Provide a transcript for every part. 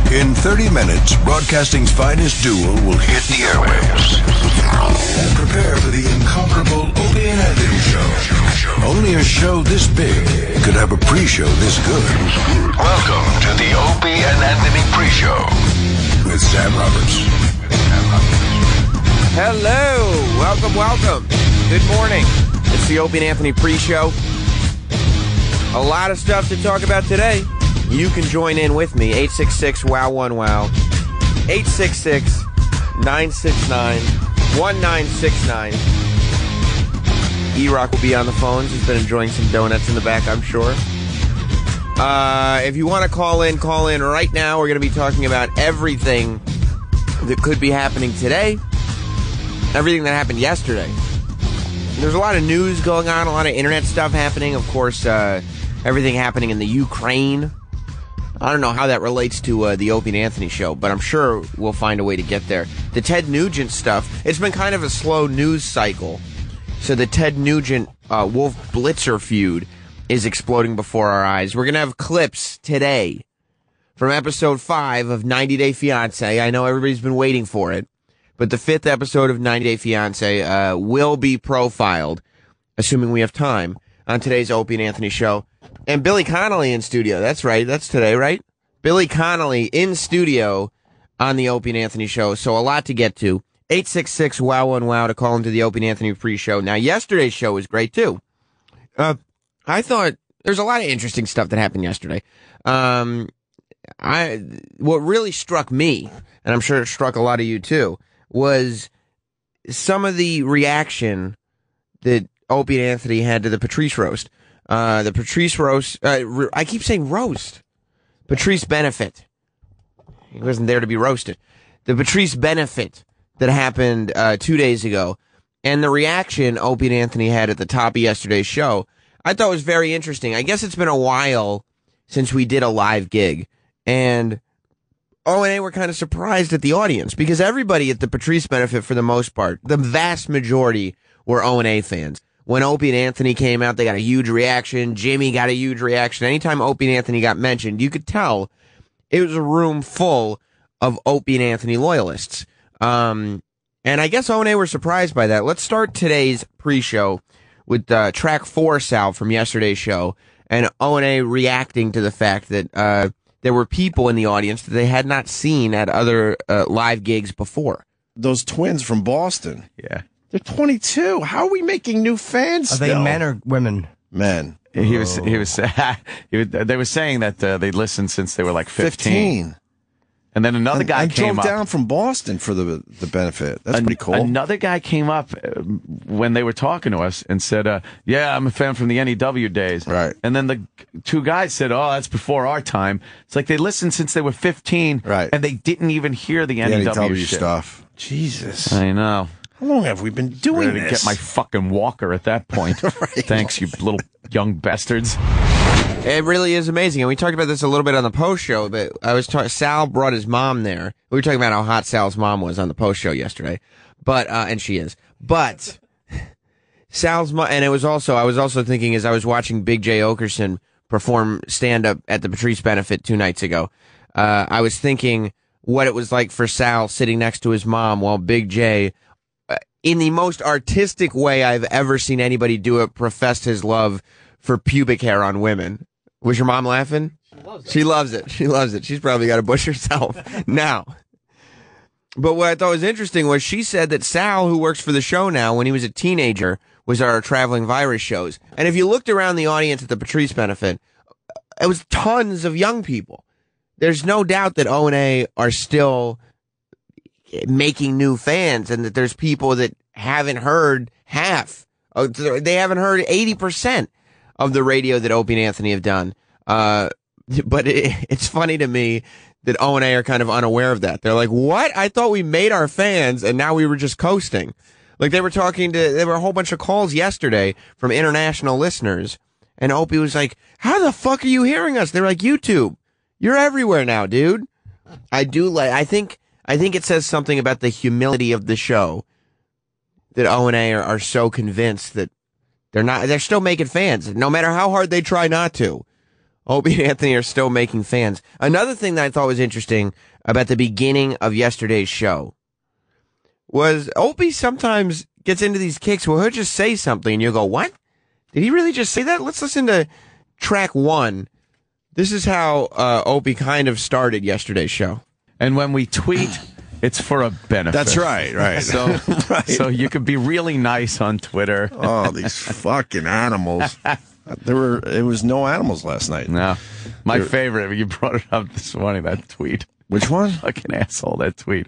In 30 minutes, broadcasting's finest duo will hit the airwaves. And prepare for the incomparable Opie and Anthony Show. Only a show this big could have a pre-show this good. Welcome to the Opie and Anthony pre-show with Sam Roberts. Hello. Welcome. Good morning. It's the Opie and Anthony pre-show. A lot of stuff to talk about today. You can join in with me, 866-WOW1-WOW, 866-969-1969. E-Rock will be on the phones. He's been enjoying some donuts in the back, I'm sure. If you want to call in right now. We're going to be talking about everything that could be happening today, everything that happened yesterday. There's a lot of news going on, a lot of internet stuff happening. Of course, everything happening in the Ukraine. I don't know how that relates to the Opie and Anthony show, but I'm sure we'll find a way to get there. The Ted Nugent stuff, it's been kind of a slow news cycle. So the Ted Nugent Wolf Blitzer feud is exploding before our eyes. We're going to have clips today from episode 5 of 90 Day Fiancé. I know everybody's been waiting for it, but the 5th episode of 90 Day Fiancé will be profiled, assuming we have time, on today's Opie and Anthony show. And Billy Connolly in studio. That's right. That's today, right? Billy Connolly in studio on the Opie and Anthony show. So a lot to get to. 866-WOW1-WOW to call into the Opie and Anthony pre-show. Now, yesterday's show was great, too. I thought there's a lot of interesting stuff that happened yesterday. What really struck me, and I'm sure it struck a lot of you, too, was some of the reaction that Opie and Anthony had to the Patrice roast. The Patrice roast, I keep saying roast. Patrice benefit. He wasn't there to be roasted. The Patrice benefit that happened 2 days ago, and the reaction Opie and Anthony had at the top of yesterday's show, I thought was very interesting. I guess it's been a while since we did a live gig, and O&A were kind of surprised at the audience, because everybody at the Patrice benefit, for the most part, the vast majority were O&A fans. When Opie and Anthony came out, they got a huge reaction. Jimmy got a huge reaction. Anytime Opie and Anthony got mentioned, you could tell it was a room full of Opie and Anthony loyalists. And I guess O&A were surprised by that. Let's start today's pre-show with track 4, Sal, from yesterday's show, and O&A reacting to the fact that there were people in the audience that they had not seen at other live gigs before. Those twins from Boston. Yeah. They're 22. How are we making new fans? Are they men or women? Men. He was. They were saying that they listened since they were like 15. And then another guy came drove up. down from Boston for the benefit. That's pretty cool. Another guy came up when they were talking to us and said, yeah, I'm a fan from the NEW days. Right. And then the two guys said, oh, that's before our time. It's like they listened since they were 15. Right. And they didn't even hear the NEW shit. Stuff. Jesus. I know. How long have we been doing Ready this? to get my fucking walker at that point. Right. Thanks, you little young bastards. It really is amazing. And we talked about this a little bit on the post show, but Sal brought his mom there. We were talking about how hot Sal's mom was on the post show yesterday. But, and she is. But Sal's mom, and I was also thinking as I was watching Big J Okerson perform stand up at the Patrice benefit 2 nights ago, I was thinking what it was like for Sal sitting next to his mom while Big J, in the most artistic way I've ever seen anybody do it, professed his love for pubic hair on women. Was your mom laughing? She loves it. She loves it. She's probably got a bush herself now. But what I thought was interesting was she said that Sal, who works for the show now, when he was a teenager, was at our Traveling Virus shows. And if you looked around the audience at the Patrice benefit, it was tons of young people. There's no doubt that O&A are still making new fans, and that there's people that haven't heard half. They haven't heard 80% of the radio that Opie and Anthony have done. But it's funny to me that O&A are kind of unaware of that. They're like, what? I thought we made our fans, and now we were just coasting. Like, there were a whole bunch of calls yesterday from international listeners, and Opie was like, how the fuck are you hearing us? They're like, YouTube. You're everywhere now, dude. I think it says something about the humility of the show that O&A are so convinced that they're still making fans, no matter how hard they try not to. Opie and Anthony are still making fans. Another thing that I thought was interesting about the beginning of yesterday's show was Opie sometimes gets into these kicks where he'll just say something and you'll go, what? Did he really just say that? Let's listen to track 1. This is how Opie kind of started yesterday's show. And when we tweet, it's for a benefit. That's right. So, so you could be really nice on Twitter. Oh, these fucking animals. It was no animals last night. No. My favorite, you brought it up this morning, that tweet. Which one? Fucking asshole, that tweet.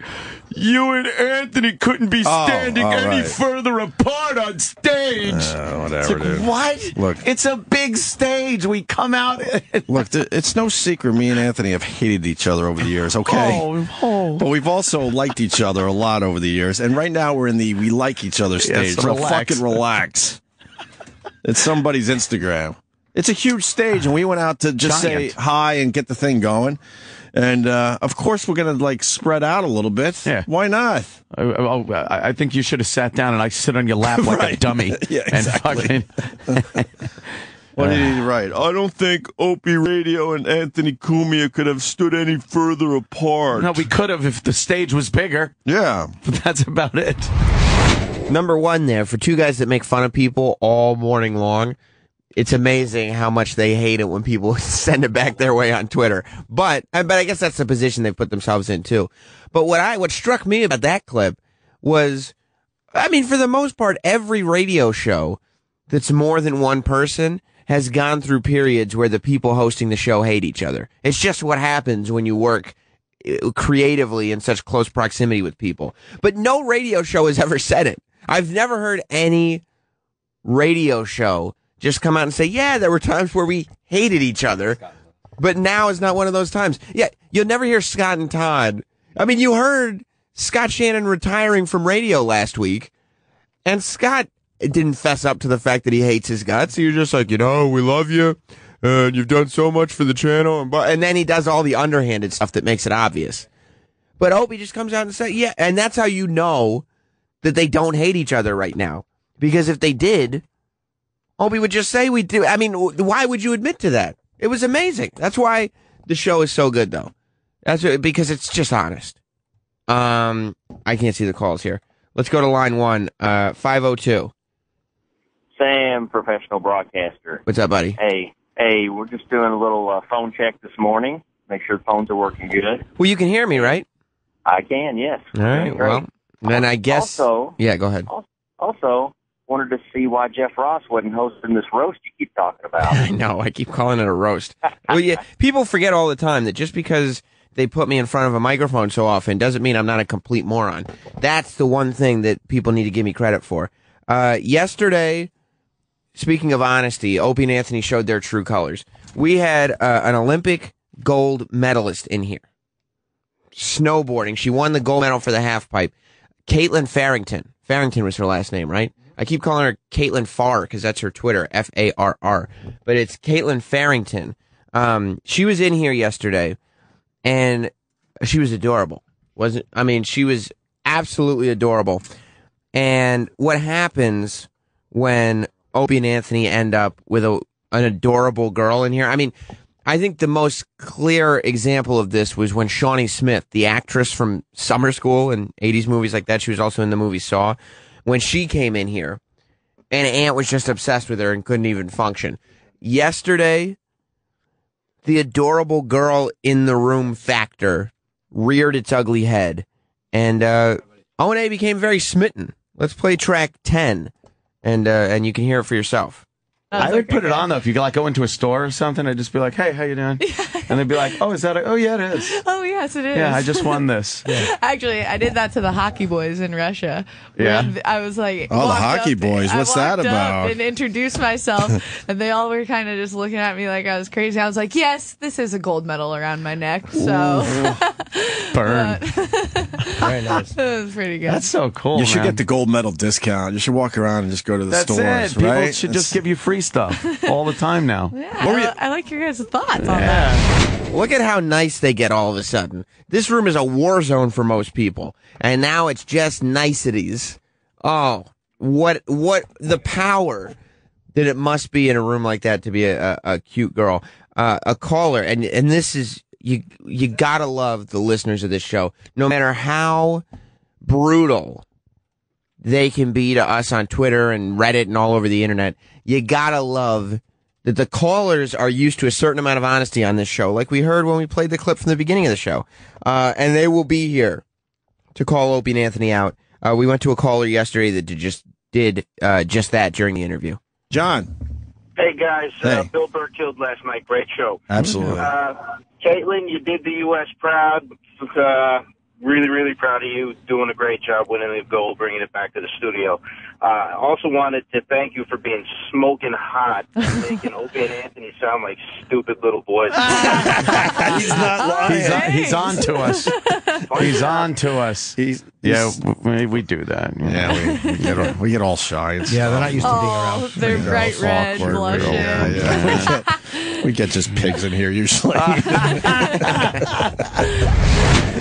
You and Anthony couldn't be standing any further apart on stage. Whatever, it's like, dude. What? Look. It's a big stage. We come out. Look, it's no secret me and Anthony have hated each other over the years, okay? But we've also liked each other a lot over the years. And right now we're in the we like each other stage. Yes, so relax. fucking relax. It's somebody's Instagram. It's a huge stage, and we went out to just say hi and get the thing going. And, of course, we're going to, spread out a little bit. Yeah. Why not? I think you should have sat down and I sit on your lap like a dummy. Yeah, exactly. And fucking... What did he write? I don't think Opie Radio and Anthony Cumia could have stood any further apart. No, we could have if the stage was bigger. Yeah. But that's about it. Number 1 there, for two guys that make fun of people all morning long, it's amazing how much they hate it when people send it back their way on Twitter. But I guess that's the position they've put themselves in, too. But what struck me about that clip was, I mean, for the most part, every radio show that's more than one person has gone through periods where the people hosting the show hate each other. It's just what happens when you work creatively in such close proximity with people. But no radio show has ever said it. I've never heard any radio show just come out and say, yeah, there were times where we hated each other, but now is not one of those times. Yeah, you'll never hear Scott and Todd. I mean, you heard Scott Shannon retiring from radio last week, and Scott didn't fess up to the fact that he hates his guts. You're just like, we love you, and you've done so much for the channel. And then he does all the underhanded stuff that makes it obvious. But Opie just comes out and says, yeah, and that's how you know that they don't hate each other right now. Because if they did, Opie would just say we do. I mean, why would you admit to that? It was amazing. That's why the show is so good, though. Because it's just honest. I can't see the calls here. Let's go to line 1, 502. Sam, professional broadcaster. What's up, buddy? Hey, we're just doing a little phone check this morning. Make sure the phones are working good. Well, you can hear me, right? I can, yes. All right, well, then I guess... Also... Yeah, go ahead. Also, wanted to see why Jeff Ross wasn't hosting this roast you keep talking about. I know, I keep calling it a roast. Well, yeah, people forget all the time that just because they put me in front of a microphone so often doesn't mean I'm not a complete moron. That's the one thing that people need to give me credit for. Yesterday, speaking of honesty, Opie and Anthony showed their true colors. We had an Olympic gold medalist in here. Snowboarding. She won the gold medal for the half pipe. Caitlin Farrington. Farrington was her last name, right? I keep calling her Caitlin Farr because that's her Twitter, Farr. But it's Caitlin Farrington. She was in here yesterday, and she was adorable. She was absolutely adorable. And what happens when Opie and Anthony end up with an adorable girl in here? I mean, I think the most clear example of this was when Shawnee Smith, the actress from Summer School and 80s movies like that, she was also in the movie Saw, when she came in here, and Ant was just obsessed with her and couldn't even function. Yesterday, the adorable girl in the room factor reared its ugly head, and O&A became very smitten. Let's play track 10, and you can hear it for yourself. I would put it on, though. If you go into a store or something, I'd just be like, hey, how you doing? And they'd be like, oh, is that oh, yeah, it is. Oh, yes, it is. Yeah, I just won this. Yeah. Actually, I did that to the hockey boys in Russia. Yeah. I was like, oh, the hockey boys. What's that about? And introduced myself, and they all were kind of just looking at me like I was crazy. I was like, yes, this is a gold medal around my neck. So, burn. Very nice. It was pretty good. That's so cool. You should man. get the gold medal discount. You should walk around and just go to the stores. That's it. People right? should just give you free stuff all the time now. Yeah, I like your guys' thoughts on that. Look at how nice they get all of a sudden. This room is a war zone for most people, and now it's just niceties. Oh, what the power that it must be in a room like that to be a cute girl. a caller, and this is you gotta love the listeners of this show, no matter how brutal they can be to us on Twitter and Reddit and all over the internet. You gotta love that the callers are used to a certain amount of honesty on this show, like we heard when we played the clip from the beginning of the show. And they will be here to call Opie and Anthony out. We went to a caller yesterday that did just that during the interview. John. Hey, guys. Hey. Bill Burr killed last night. Great show. Absolutely. Caitlin, you did the U.S. proud. Really, really proud of you. Doing a great job winning the gold, bringing it back to the studio. Also wanted to thank you for being smoking hot and making Opie and Anthony sound like stupid little boys. He's not lying. He's on to us. He's on to us. We do that. Yeah, we get all shy. Yeah, they're not used to being Oh, around. they're bright red, Awkward. blushing. Yeah. We get just pigs in here usually.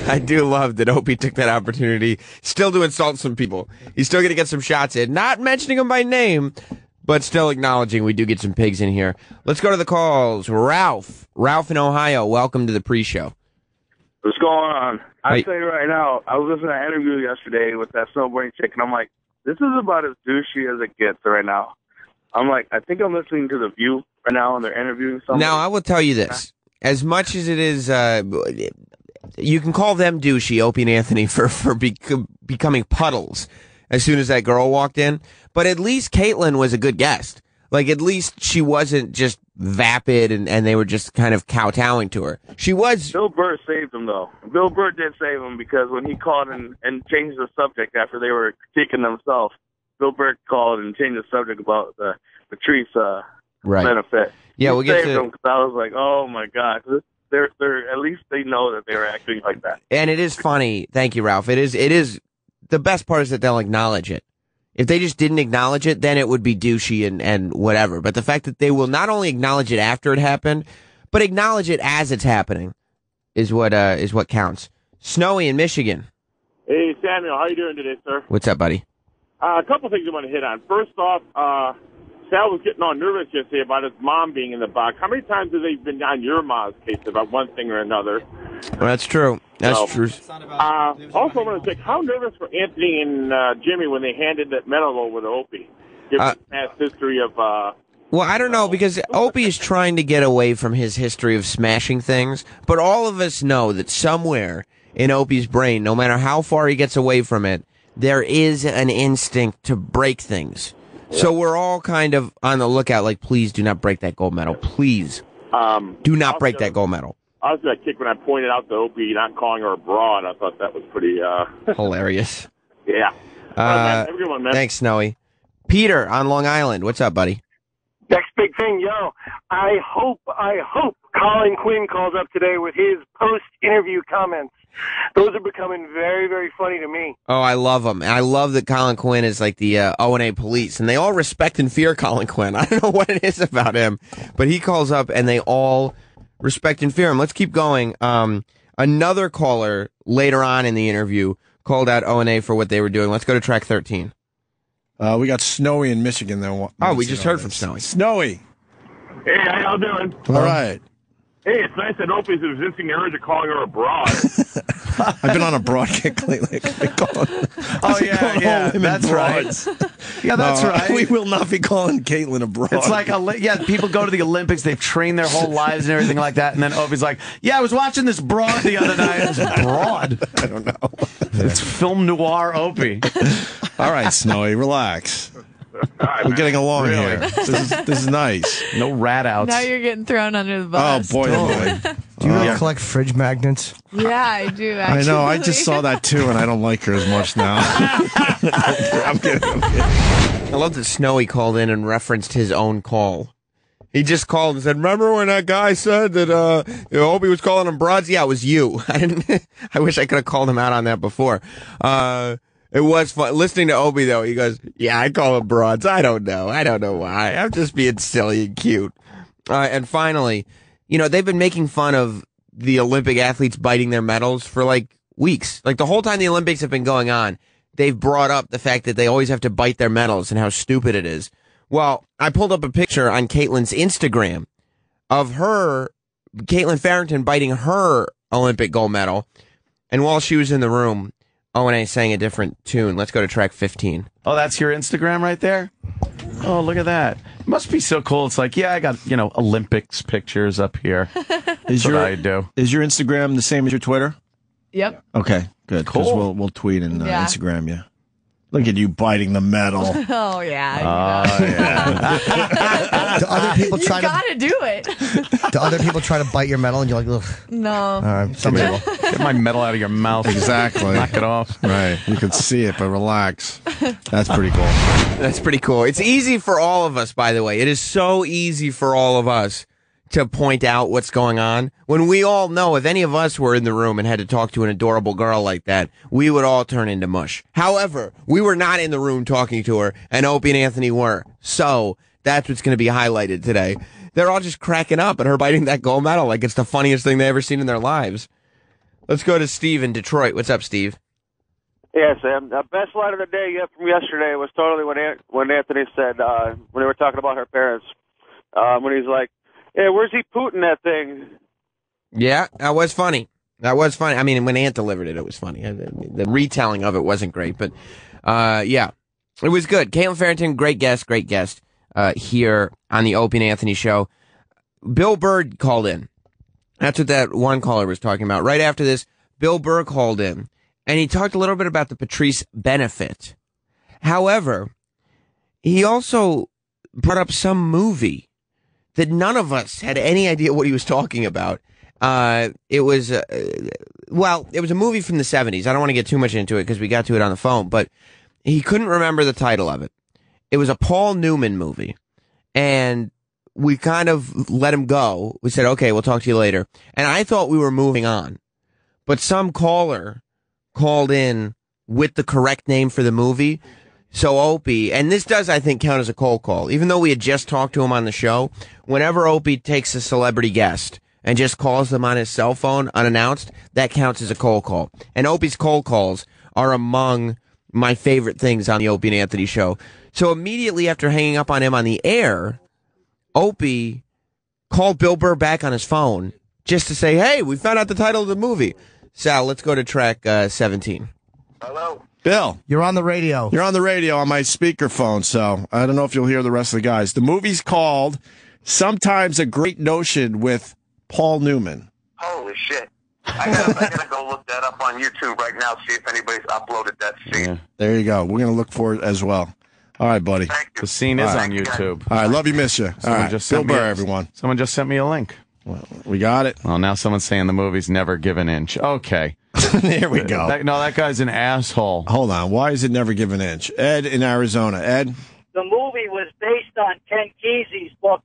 I do love that Opie took that opportunity still to insult some people. He's still going to get some shots in, not mentioning them by name, but still acknowledging we do get some pigs in here. Let's go to the calls. Ralph in Ohio, welcome to the pre-show. What's going on? I'll Wait. tell you right now, I was listening to an interview yesterday with that snowboarding chick, and I'm like, this is about as douchey as it gets right now. I'm like, I think I'm listening to The View right now, and they're interviewing someone. Now, I will tell you this. As much as it is, you can call them douchey, Opie and Anthony, for becoming puddles as soon as that girl walked in. But at least Caitlin was a good guest. Like, at least she wasn't just vapid and they were just kind of kowtowing to her. She was... Bill Burr saved him, though. Bill Burr did save him because when he called and changed the subject after they were critiquing themselves, Bill Burr called and changed the subject about the Patrice benefit. Yeah, we'll get saved to... him because I was like, oh, my God. They're at least they know that they were acting like that. And it is funny. Thank you, Ralph. It is the best part is that they'll acknowledge it. If they just didn't acknowledge it, then it would be douchey and whatever. But the fact that they will not only acknowledge it after it happened, but acknowledge it as it's happening is what counts. Snowy in Michigan. Hey, Samuel, how you doing today, sir? What's up, buddy? A couple things I want to hit on. First off, Sal was getting all nervous yesterday about his mom being in the box. How many times have they been on your mom's case about one thing or another? Well, that's true. That's true. Also, I want to say, how nervous were Anthony and Jimmy when they handed that medal over to Opie? Given his past history of... Well, I don't know, because Opie is trying to get away from his history of smashing things, but all of us know that somewhere in Opie's brain, no matter how far he gets away from it, there is an instinct to break things. So we're all kind of on the lookout, like, please do not break that gold medal. Please. Do not break that gold medal. I was that kick when I pointed out to Opie not calling her a broad. I thought that was pretty... hilarious. Yeah. Have a good one, man. Thanks, Snowy. Peter on Long Island. What's up, buddy? Next big thing, I hope Colin Quinn calls up today with his post-interview comments. Those are becoming very, very funny to me. Oh, I love him. I love that Colin Quinn is like the O&A police, and they all respect and fear Colin Quinn. I don't know what it is about him, but he calls up, and they all respect and fear him. Let's keep going. Another caller later on in the interview called out O&A for what they were doing. Let's go to track 13. We got Snowy in Michigan, though. Oh, we just heard from Snowy. Snowy. Hey, how y'all doing? All right. Hey, it's nice that Opie's resisting the urge of calling her a broad. I've been on a broad kick lately. Yeah, that's right. Yeah, that's right. We will not be calling Caitlin a broad. It's like, people go to the Olympics, they've trained their whole lives and everything like that, and then Opie's like, yeah, I was watching this broad the other night. It's broad? I don't know. It's film noir Opie. All right, Snowy, relax. We're getting along here. This is nice. No rat outs. Now you're getting thrown under the bus. Oh, boy, oh, boy. Do you really collect fridge magnets? Yeah, I do, actually. I know. I just saw that, too, and I don't like her as much now. I'm kidding. I love that Snowy called in and referenced his own call. He just called and said, remember when that guy said that Opie was calling him broads? Yeah, it was you. I wish I could have called him out on that before. It was fun. Listening to Opie, though, he goes, yeah, I call them broads. I don't know. I don't know why. I'm just being silly and cute. And finally, they've been making fun of the Olympic athletes biting their medals for, like, weeks. Like, the whole time the Olympics have been going on, they've brought up the fact that they always have to bite their medals and how stupid it is. Well, I pulled up a picture on Caitlin's Instagram of her, Caitlin Farrington, biting her Olympic gold medal. And while she was in the room, O&A sang a different tune. Let's go to track 15. Oh, that's your Instagram right there? Oh, look at that. It must be so cool. It's like, yeah, I got, Olympics pictures up here. That's what I do. Is your Instagram the same as your Twitter? Yep. Okay, good. Because we'll tweet and Instagram you. Look at you biting the medal. Oh, yeah. Oh, yeah. Do other people try You gotta do it. Do other people try to bite your medal and you're like, ugh? No. All right, somebody will. Get my medal out of your mouth. Exactly. Knock it off. Right. You can see it, but relax. That's pretty cool. That's pretty cool. It's easy for all of us, by the way. It is so easy for all of us to point out what's going on. When we all know, if any of us were in the room and had to talk to an adorable girl like that, we would all turn into mush. However, we were not in the room talking to her, and Opie and Anthony were. So that's what's going to be highlighted today. They're all just cracking up at her biting that gold medal like it's the funniest thing they've ever seen in their lives. Let's go to Steve in Detroit. What's up, Steve? Yeah, Sam. The best line of the day from yesterday was totally when Anthony said, when they were talking about her parents, when he's like, "Yeah, where's he pooting that thing?" Yeah, that was funny. I mean, when Ant delivered it, it was funny. The retelling of it wasn't great, but yeah, it was good. Caitlin Farrington, great guest here on the Opie and Anthony show. Bill Burr called in. That's what that one caller was talking about. Right after this, Bill Burr called in, and he talked a little bit about the Patrice benefit. However, he also brought up some movie that none of us had any idea what he was talking about. It was a movie from the 70s. I don't want to get too much into it because we got to it on the phone, but he couldn't remember the title of it. It was a Paul Newman movie, and we kind of let him go. We said, okay, we'll talk to you later. And I thought we were moving on, but some caller called in with the correct name for the movie. So Opie, and this does, I think, count as a cold call. Even though we had just talked to him on the show, whenever Opie takes a celebrity guest and just calls them on his cell phone unannounced, that counts as a cold call. And Opie's cold calls are among my favorite things on the Opie and Anthony show. So immediately after hanging up on him on the air, Opie called Bill Burr back on his phone just to say, hey, we found out the title of the movie. Sal, let's go to track 17. Hello. Bill. You're on the radio. You're on the radio on my speakerphone, so I don't know if you'll hear the rest of the guys. The movie's called Sometimes a Great Notion with Paul Newman. Holy shit. I gotta go look that up on YouTube right now, see if anybody's uploaded that scene. Yeah. There you go. We're going to look for it as well. All right, buddy. The scene is on YouTube. All right, love you, miss you. All right, Bill Burr, everyone. Someone just sent me a link. Well, we got it. Well, now someone's saying the movie's Never Give an Inch. Okay. There we go. That guy's an asshole. Hold on. Why is it Never Give an Inch? Ed in Arizona. Ed? The movie was based on Ken Kesey's book,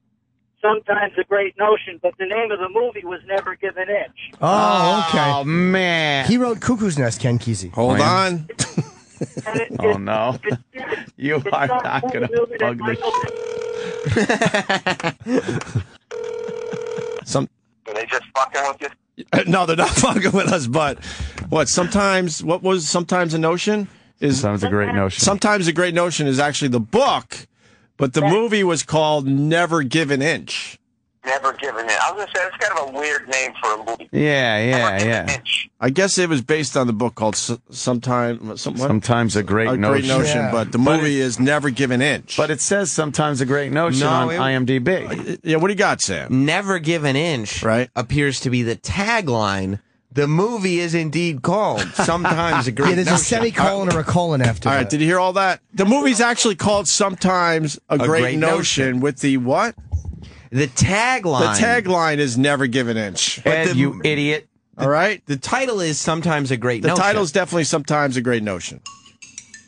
Sometimes a Great Notion, but the name of the movie was Never Give an Inch. Oh, okay. Oh, man. He wrote Cuckoo's Nest, Ken Kesey. Hold on. Oh, no. You are not going to bug this. Are they just fucking with you? No, they're not fucking with us, but sometimes a notion? Sometimes a Great Notion. Sometimes a Great Notion is actually the book, but the movie was called Never Give an Inch. Never Give an Inch. I was going to say, it's kind of a weird name for a movie. Yeah. I guess it was based on the book called Sometimes a Great Notion. Yeah. But the movie is Never Give an Inch. But it says Sometimes a Great Notion on IMDb. Yeah, what do you got, Sam? Never Give an Inch appears to be the tagline. The movie is indeed called Sometimes a Great Notion. Yeah, there's a semicolon or a colon after All right, did you hear all that? The movie's actually called Sometimes a Great Notion with the what? The tagline. The tagline is Never Give an Inch. Ed, you idiot. All right? The title is Sometimes a Great Notion. The title's definitely Sometimes a Great Notion.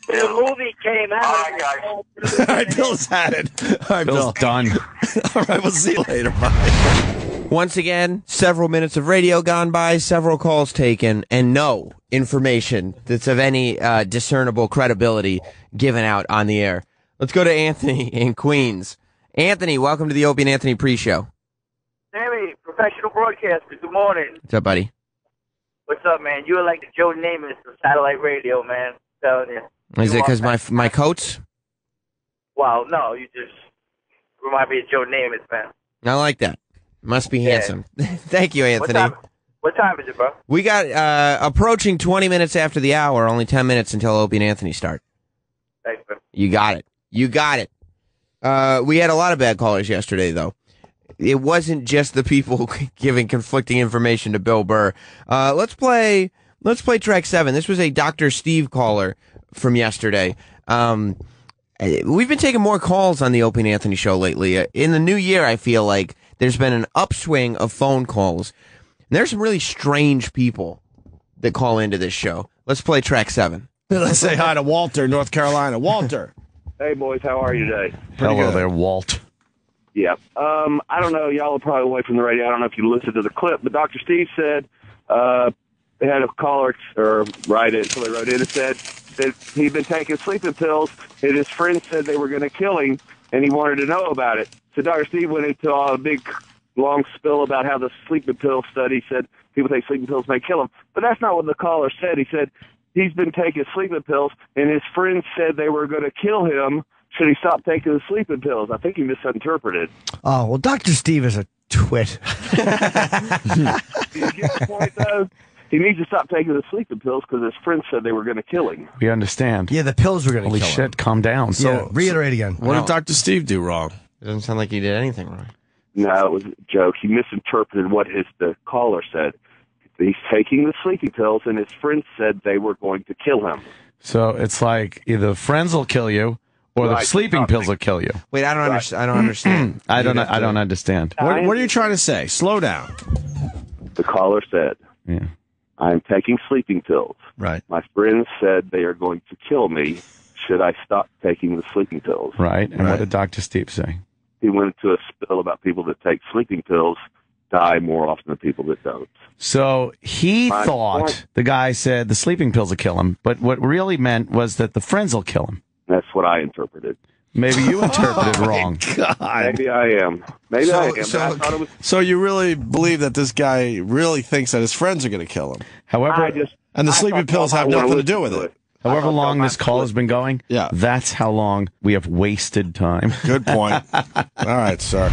The movie came out. All right, guys. All right, Bill's had it. All right, Bill's done. All right, we'll see you later. Bye. Once again, several minutes of radio gone by, several calls taken, and no information that's of any discernible credibility given out on the air. Let's go to Anthony in Queens. Anthony, welcome to the Opie and Anthony pre-show. Sammy, professional broadcaster, good morning. What's up, buddy? What's up, man? You are like the Joe Namath of satellite radio, man. I'm telling you. Is it because my coats? Wow, no, you just remind me of Joe Namath, man. I like that. Must be handsome. Thank you, Anthony. What time is it, bro? We got approaching 20 minutes after the hour, only 10 minutes until Opie and Anthony start. Thanks, bro. You got it. You got it. We had a lot of bad callers yesterday, though. It wasn't just the people giving conflicting information to Bill Burr. Let's play track 7. This was a Dr. Steve caller from yesterday. We've been taking more calls on the Opie and Anthony show lately. In the new year, I feel like there's been an upswing of phone calls. And there's some really strange people that call into this show. Let's play track 7. Let's say hi to Walter, North Carolina. Walter. Hey, boys, how are you today? Hello there, Walt. Yeah. I don't know. Y'all are probably away from the radio. I don't know if you listened to the clip, but Dr. Steve said they had a caller write in. So they wrote in and said that he'd been taking sleeping pills, and his friends said they were going to kill him, and he wanted to know about it. So Dr. Steve went into a big, long spill about how the sleeping pill study said people take sleeping pills may kill him. But that's not what the caller said. He said he's been taking sleeping pills, and his friends said they were going to kill him. Should he stop taking the sleeping pills? I think he misinterpreted. Oh, well, Dr. Steve is a twit. Do you get the point, though? He needs to stop taking the sleeping pills because his friends said they were going to kill him. We understand. Yeah, the pills were going to kill him. him. Holy shit, calm down. So, reiterate again. What did Dr. Steve do wrong? It doesn't sound like he did anything wrong. No, it was a joke. He misinterpreted what the caller said. He's taking the sleeping pills, and his friends said they were going to kill him. So it's like either friends will kill you, or the sleeping pills will kill you. Wait, I don't understand. I don't understand. I don't understand. What are you trying to say? Slow down. The caller said, Yeah. I'm taking sleeping pills. Right. My friends said they are going to kill me. Should I stop taking the sleeping pills? Right. And what did Dr. Steve say? He went into a spill about people that take sleeping pills die more often than people that don't. So he thought the guy said the sleeping pills will kill him, but what really meant was that the friends will kill him. That's what I interpreted. Maybe you interpreted wrong. God. Maybe I am. Maybe I am. But I thought it was. So you really believe that this guy really thinks that his friends are going to kill him? However, and the sleeping pills have nothing to do with it. However long this call has been going, yeah, that's how long we have wasted time. Good point. All right, sir.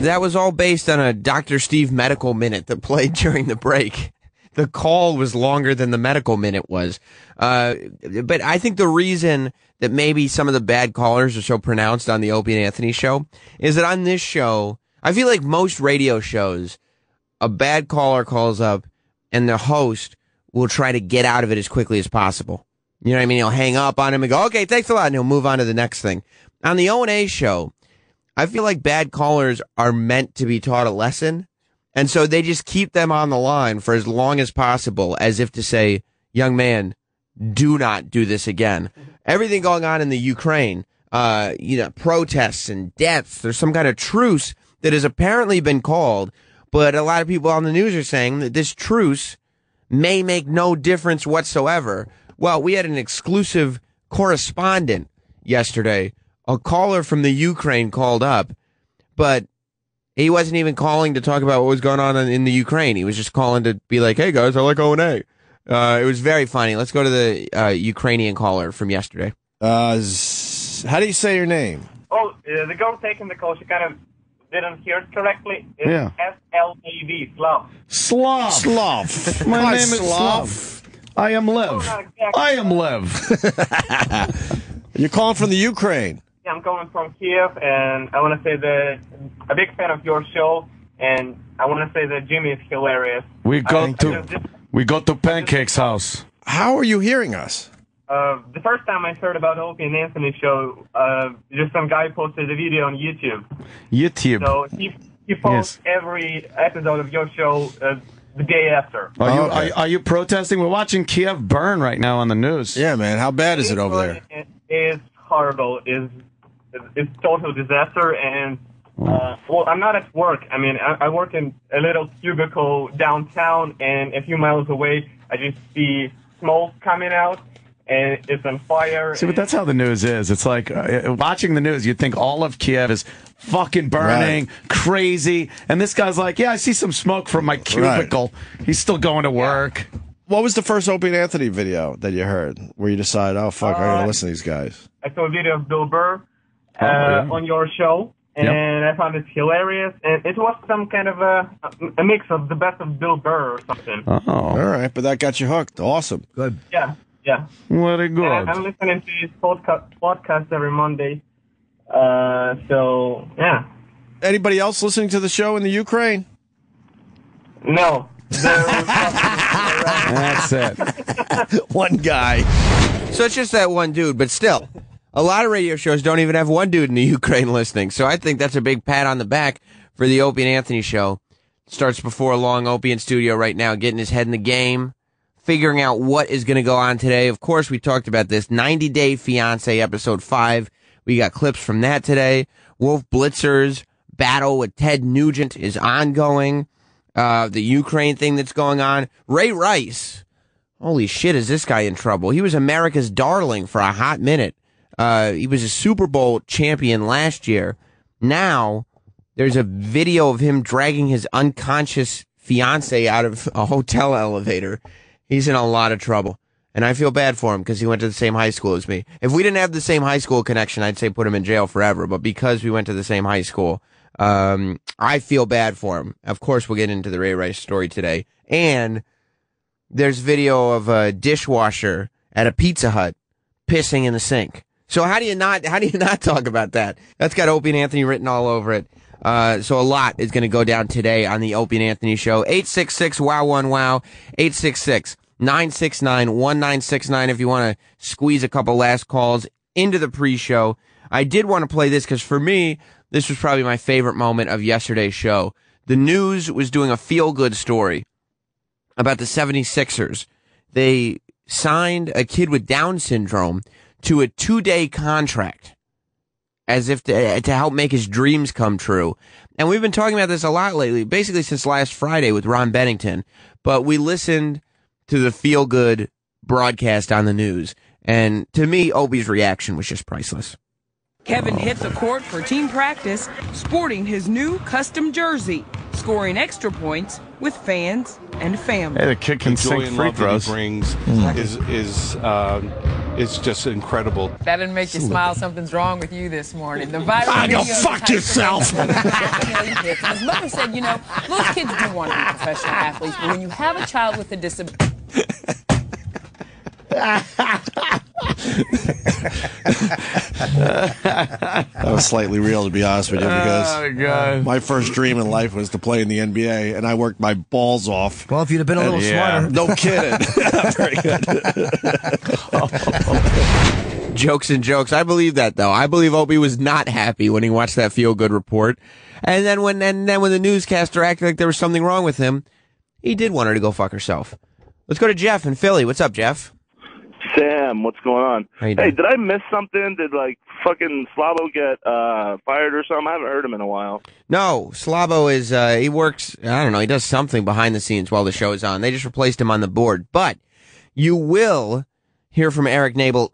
That was all based on a Dr. Steve medical minute that played during the break. The call was longer than the medical minute was. But I think the reason that maybe some of the bad callers are so pronounced on the Opie and Anthony show is that on this show, I feel like most radio shows, a bad caller calls up and the host will try to get out of it as quickly as possible. You know what I mean? He'll hang up on him and go, okay, thanks a lot. And he'll move on to the next thing. On the O&A show, I feel like bad callers are meant to be taught a lesson. And so they just keep them on the line for as long as possible, as if to say, young man, do not do this again. Everything going on in the Ukraine, protests and deaths, there's some kind of truce that has apparently been called. But a lot of people on the news are saying that this truce may make no difference whatsoever. Well, we had an exclusive correspondent yesterday. A caller from the Ukraine called up, but he wasn't even calling to talk about what was going on in the Ukraine. He was just calling to be like, hey, guys, I like O&A. It was very funny. Let's go to the Ukrainian caller from yesterday. How do you say your name? Oh, the girl taking the call, she kind of didn't hear it correctly. It's S-L-A-V, Slav. Slav. My name is Slav. I am Lev. I am Lev. You're calling from the Ukraine. Yeah, I'm calling from Kiev, and I want to say that I'm a big fan of your show, and I want to say that Jimmy is hilarious. We go to Pancake's house. How are you hearing us? The first time I heard about Opie and Anthony show, just some guy posted a video on YouTube. So he posts every episode of your show the day after. Are you protesting? We're watching Kiev burn right now on the news. Yeah, man. How bad is it over there? It's horrible. It's total disaster. And well, I'm not at work. I mean, I work in a little cubicle downtown, and a few miles away, I just see smoke coming out. And it's on fire. See, but that's how the news is. It's like watching the news, you'd think all of Kiev is fucking burning, crazy. And this guy's like, yeah, I see some smoke from my cubicle. Right. He's still going to work. What was the first Opie and Anthony video that you heard where you decided, oh, fuck, I gotta listen to these guys? I saw a video of Bill Burr on your show. and I found it hilarious. And it was some kind of a mix of the best of Bill Burr or something. Oh, all right, but that got you hooked. Awesome. Good. Yeah. Very good. And I'm listening to his podcast every Monday. So, yeah. Anybody else listening to the show in the Ukraine? No. That's it. One guy. So it's just that one dude, but still, a lot of radio shows don't even have one dude in the Ukraine listening. So I think that's a big pat on the back for the Opie and Anthony show. Starts before long. Opie in studio right now, getting his head in the game, figuring out what is going to go on today. Of course, we talked about this 90 Day Fiancé episode 5. We got clips from that today. Wolf Blitzer's battle with Ted Nugent is ongoing. The Ukraine thing that's going on. Ray Rice. Holy shit, is this guy in trouble? He was America's darling for a hot minute. He was a Super Bowl champion last year. Now, there's a video of him dragging his unconscious fiancée out of a hotel elevator. He's in a lot of trouble. And I feel bad for him because he went to the same high school as me. If we didn't have the same high school connection, I'd say put him in jail forever. But because we went to the same high school, I feel bad for him. Of course, we'll get into the Ray Rice story today. And there's video of a dishwasher at a Pizza Hut pissing in the sink. So how do you not talk about that? That's got Opie and Anthony written all over it. So a lot is going to go down today on the Opie and Anthony show. 866-WOW-1-WOW, 866-969-1969 if you want to squeeze a couple last calls into the pre-show. I did want to play this because for me, this was probably my favorite moment of yesterday's show. The news was doing a feel-good story about the 76ers. They signed a kid with Down syndrome to a 2-day contract as if to help make his dreams come true. And we've been talking about this a lot lately, basically since last Friday with Ron Bennington. But we listened to the feel-good broadcast on the news. And to me, Opie's reaction was just priceless. Kevin hit the court for team practice, sporting his new custom jersey, scoring extra points with fans and family. Hey, the kid can sink free throws. That he brings is just incredible. That didn't make you smile. Something's wrong with you this morning. The viral go video fuck yourself. His mother said, you know, most kids do want to be professional athletes, but when you have a child with a disability. That was slightly real, to be honest with you, because my first dream in life was to play in the NBA, and I worked my balls off. Well, if you'd have been a little smarter. No kidding. Very good. Jokes and jokes. I believe that, though. I believe Opie was not happy when he watched that feel-good report. And then when the newscaster acted like there was something wrong with him, he did want her to go fuck herself. Let's go to Jeff in Philly. What's up, Jeff? Sam, what's going on? How you doing? Hey, did I miss something? Did, fucking Slavo get fired or something? I haven't heard him in a while. No, Slavo is, he works, I don't know, he does something behind the scenes while the show is on. They just replaced him on the board. But you will hear from Eric Navel.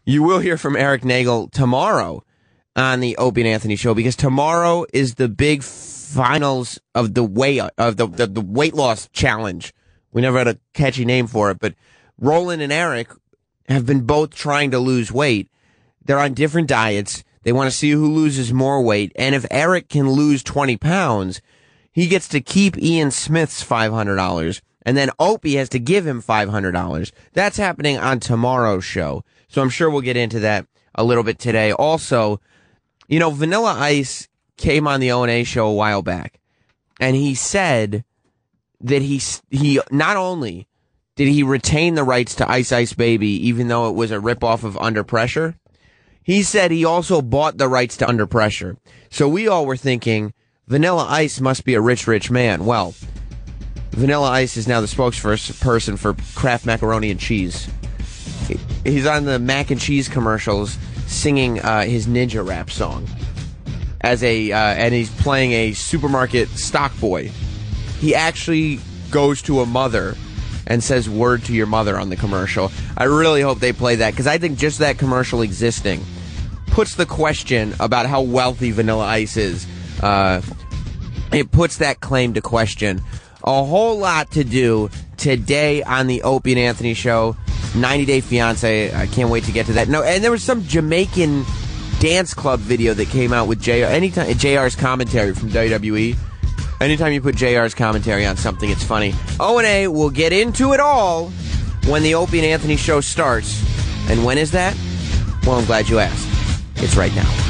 You will hear from Eric Nagel tomorrow on the Opie and Anthony show, because tomorrow is the big finals of the weight loss challenge. We never had a catchy name for it, but Roland and Eric have been both trying to lose weight. They're on different diets. They want to see who loses more weight. And if Eric can lose 20 pounds, he gets to keep Ian Smith's $500. And then Opie has to give him $500. That's happening on tomorrow's show. So I'm sure we'll get into that a little bit today. Also, you know, Vanilla Ice came on the O&A show a while back, and he said that he not only did he retain the rights to Ice Ice Baby, even though it was a ripoff of Under Pressure, he said he also bought the rights to Under Pressure. So we all were thinking Vanilla Ice must be a rich, rich man. Well, Vanilla Ice is now the spokesperson for Kraft Macaroni and Cheese. He's on the mac and cheese commercials singing his ninja rap song and he's playing a supermarket stock boy. He actually goes to a mother and says word to your mother on the commercial. I really hope they play that, because I think just that commercial existing puts the question about how wealthy Vanilla Ice is. It puts that claim to question. A whole lot to do today on the Opie and Anthony show. 90 Day Fiancé. I can't wait to get to that. No, and there was some Jamaican dance club video that came out with JR's commentary from WWE. Anytime you put JR's commentary on something, it's funny. O&A will get into it all when the Opie and Anthony show starts. And when is that? Well, I'm glad you asked. It's right now.